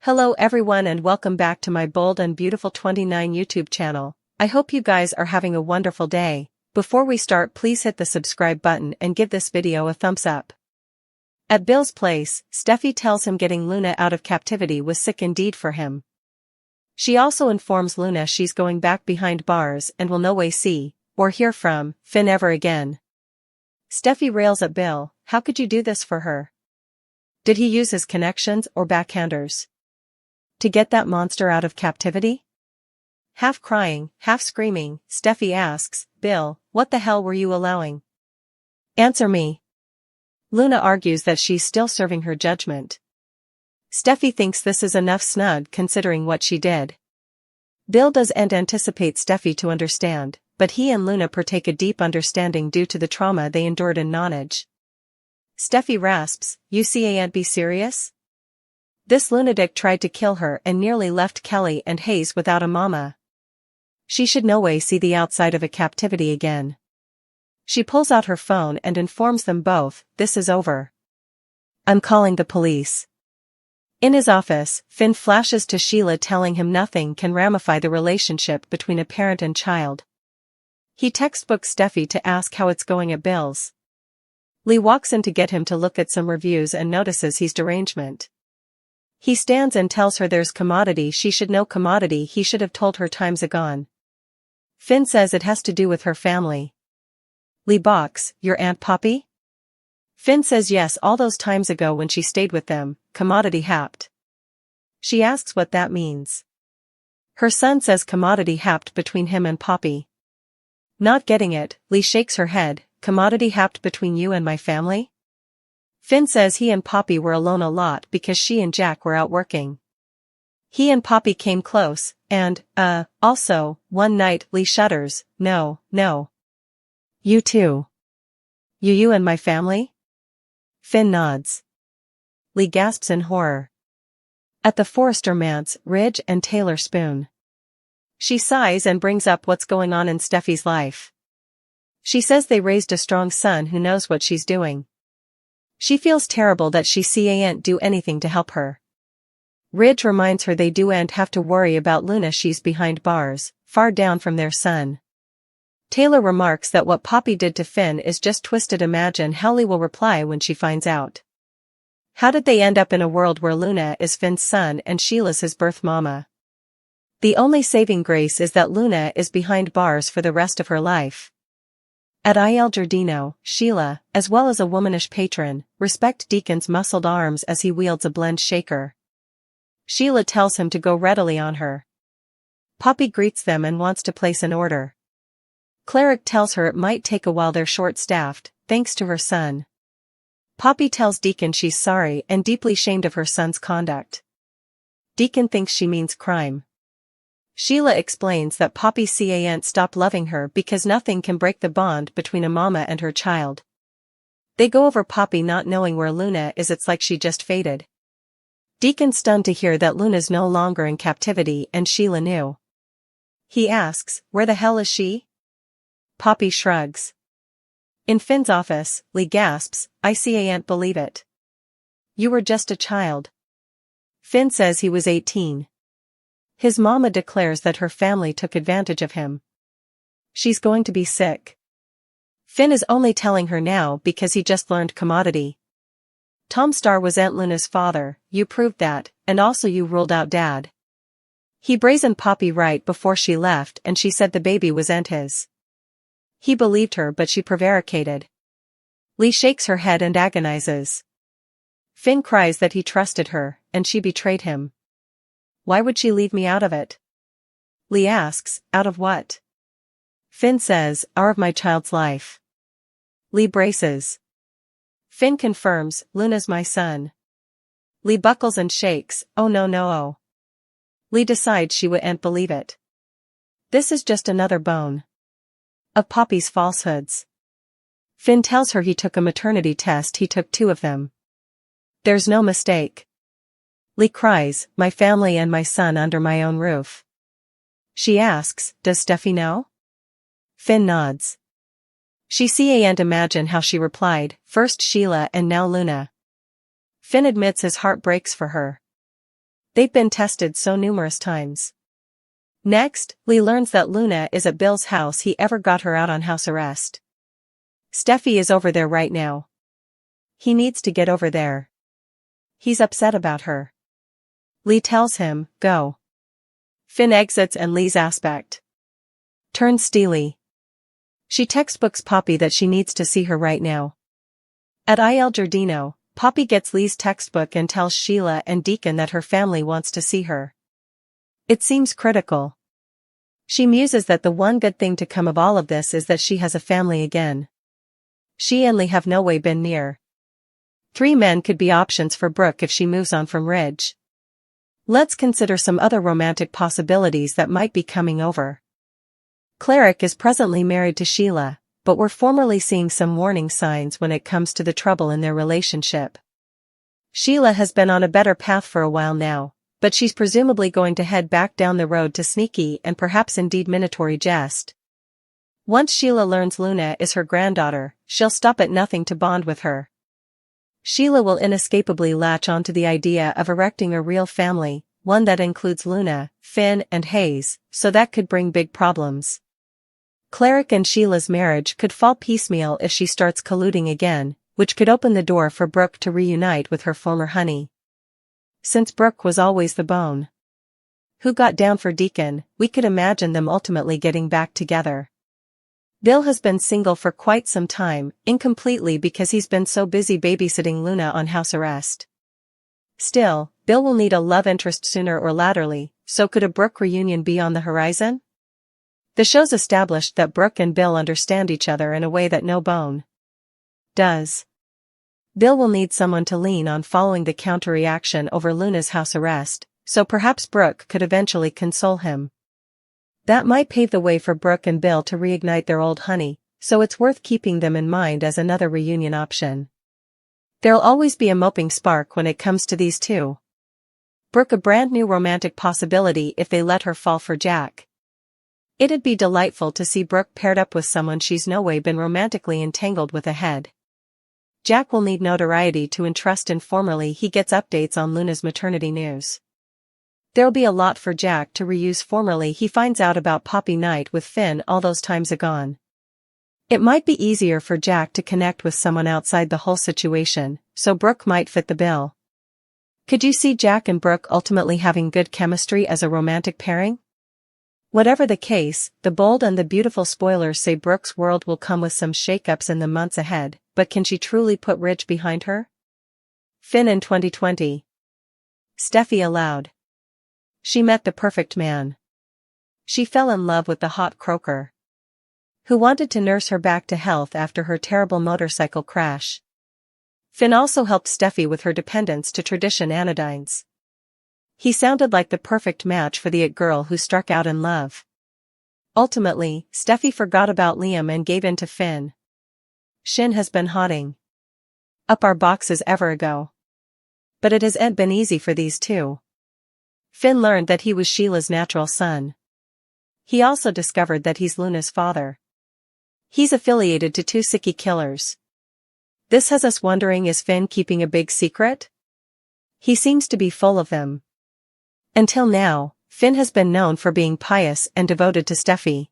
Hello everyone and welcome back to my Bold and Beautiful 29 YouTube channel. I hope you guys are having a wonderful day. Before we start, please hit the subscribe button and give this video a thumbs up. At Bill's place, Steffi tells him getting Luna out of captivity was sick indeed for him. She also informs Luna she's going back behind bars and will no way see, or hear from, Finn ever again. Steffi rails at Bill, how could you do this for her? Did he use his connections or backhanders to get that monster out of captivity? Half crying, half screaming, Steffi asks, Bill, what the hell were you allowing? Answer me. Luna argues that she's still serving her judgment. Steffi thinks this is enough snug considering what she did. Bill doesn't anticipate Steffi to understand, but he and Luna partake a deep understanding due to the trauma they endured in nonage. Steffi rasps, you can't be serious? This lunatic tried to kill her and nearly left Kelly and Hayes without a mama. She should no way see the outside of a captivity again. She pulls out her phone and informs them both, this is over. I'm calling the police. In his office, Finn flashes to Sheila telling him nothing can ramify the relationship between a parent and child. He textbooks Steffi to ask how it's going at Bill's. Lee walks in to get him to look at some reviews and notices he's derangement. He stands and tells her there's commodity she should know commodity he should have told her times agone. Finn says it has to do with her family. Lee balks, your Aunt Poppy? Finn says yes, all those times ago when she stayed with them, commodity happed. She asks what that means. Her son says commodity happed between him and Poppy. Not getting it, Lee shakes her head, commodity happed between you and my family? Finn says he and Poppy were alone a lot because she and Jack were out working. He and Poppy came close, and, also, one night, Lee shudders, no. You too. You and my family? Finn nods. Lee gasps in horror. At the Forrester manse, Ridge and Taylor spoon. She sighs and brings up what's going on in Steffi's life. She says they raised a strong son who knows what she's doing. She feels terrible that she can't do anything to help her. Ridge reminds her they don't have to worry about Luna, she's behind bars, far down from their son. Taylor remarks that what Poppy did to Finn is just twisted. Imagine how Lee will reply when she finds out. How did they end up in a world where Luna is Finn's son and Sheila's his birth mama? The only saving grace is that Luna is behind bars for the rest of her life. At Il Giardino, Sheila, as well as a womanish patron, respect Deacon's muscled arms as he wields a blend shaker. Sheila tells him to go readily on her. Poppy greets them and wants to place an order. Cleric tells her it might take a while, they're short-staffed, thanks to her son. Poppy tells Deacon she's sorry and deeply shamed of her son's conduct. Deacon thinks she means crime. Sheila explains that Poppy can't stop loving her because nothing can break the bond between a mama and her child. They go over Poppy not knowing where Luna is, it's like she just faded. Deacon's stunned to hear that Luna's no longer in captivity and Sheila knew. He asks, where the hell is she? Poppy shrugs. In Finn's office, Lee gasps, I can't believe it. You were just a child. Finn says he was 18. His mama declares that her family took advantage of him. She's going to be sick. Finn is only telling her now because he just learned commodity. Tom Starr was Aunt Luna's father, you proved that, and also you ruled out Dad. He brazened Poppy right before she left and she said the baby was Aunt his. He believed her but she prevaricated. Lee shakes her head and agonizes. Finn cries that he trusted her, and she betrayed him. Why would she leave me out of it? Lee asks, out of what? Finn says, out of my child's life. Lee braces. Finn confirms, Luna's my son. Lee buckles and shakes, oh no. Lee decides she wouldn't believe it. This is just another bone of Poppy's falsehoods. Finn tells her he took a maternity test, he took 2 of them. There's no mistake. Lee cries, my family and my son under my own roof. She asks, does Steffi know? Finn nods. She can't imagine how she replied, first Sheila and now Luna. Finn admits his heart breaks for her. They've been tested so numerous times. Next, Lee learns that Luna is at Bill's house. He ever got her out on house arrest. Steffi is over there right now. He needs to get over there. He's upset about her. Lee tells him, go. Finn exits and Lee's aspect turns steely. She textbooks Poppy that she needs to see her right now. At Il Giardino, Poppy gets Lee's textbook and tells Sheila and Deacon that her family wants to see her. It seems critical. She muses that the one good thing to come of all of this is that she has a family again. She and Lee have no way been near. 3 men could be options for Brooke if she moves on from Ridge. Let's consider some other romantic possibilities that might be coming over. Cleric is presently married to Sheila, but we're formerly seeing some warning signs when it comes to the trouble in their relationship. Sheila has been on a better path for a while now, but she's presumably going to head back down the road to sneaky and perhaps indeed minatory jest. Once Sheila learns Luna is her granddaughter, she'll stop at nothing to bond with her. Sheila will inescapably latch onto the idea of erecting a real family, one that includes Luna, Finn and Hayes, so that could bring big problems. Cleric and Sheila's marriage could fall piecemeal if she starts colluding again, which could open the door for Brooke to reunite with her former honey. Since Brooke was always the bone who got down for Deacon, we could imagine them ultimately getting back together. Bill has been single for quite some time, incompletely because he's been so busy babysitting Luna on house arrest. Still, Bill will need a love interest sooner or laterly, so could a Brooke reunion be on the horizon? The show's established that Brooke and Bill understand each other in a way that no bone does. Bill will need someone to lean on following the counter-reaction over Luna's house arrest, so perhaps Brooke could eventually console him. That might pave the way for Brooke and Bill to reignite their old honey, so it's worth keeping them in mind as another reunion option. There'll always be a moping spark when it comes to these two. Brooke a brand new romantic possibility if they let her fall for Jack. It'd be delightful to see Brooke paired up with someone she's no way been romantically entangled with ahead. Jack will need notoriety to entrust informally he gets updates on Luna's maternity news. There'll be a lot for Jack to reuse formerly he finds out about Poppy Night with Finn all those times agone. It might be easier for Jack to connect with someone outside the whole situation, so Brooke might fit the bill. Could you see Jack and Brooke ultimately having good chemistry as a romantic pairing? Whatever the case, the bold and the beautiful spoilers say Brooke's world will come with some shakeups in the months ahead, but can she truly put Ridge behind her? Finn in 2020. Steffi aloud. She met the perfect man. She fell in love with the hot croaker who wanted to nurse her back to health after her terrible motorcycle crash. Finn also helped Steffi with her dependence to tradition anodynes. He sounded like the perfect match for the it girl who struck out in love. Ultimately, Steffi forgot about Liam and gave in to Finn. Shin has been hotting up our boxes ever ago. But it hasn't been easy for these two. Finn learned that he was Sheila's natural son. He also discovered that he's Luna's father. He's affiliated to 2 sicky killers. This has us wondering, is Finn keeping a big secret? He seems to be full of them. Until now, Finn has been known for being pious and devoted to Steffi.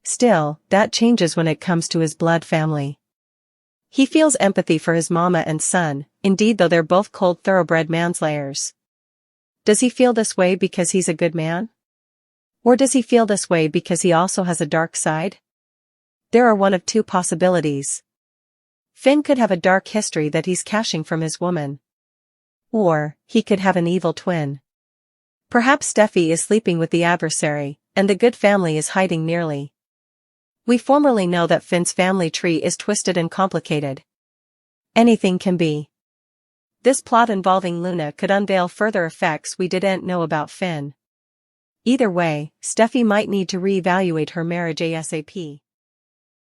Still, that changes when it comes to his blood family. He feels empathy for his mama and son, indeed though they're both cold thoroughbred manslayers. Does he feel this way because he's a good man? Or does he feel this way because he also has a dark side? There are one of 2 possibilities. Finn could have a dark history that he's cashing from his woman. Or, he could have an evil twin. Perhaps Steffi is sleeping with the adversary, and the good family is hiding nearly. We formerly know that Finn's family tree is twisted and complicated. Anything can be. This plot involving Luna could unveil further effects we didn't know about Finn. Either way, Steffi might need to reevaluate her marriage ASAP.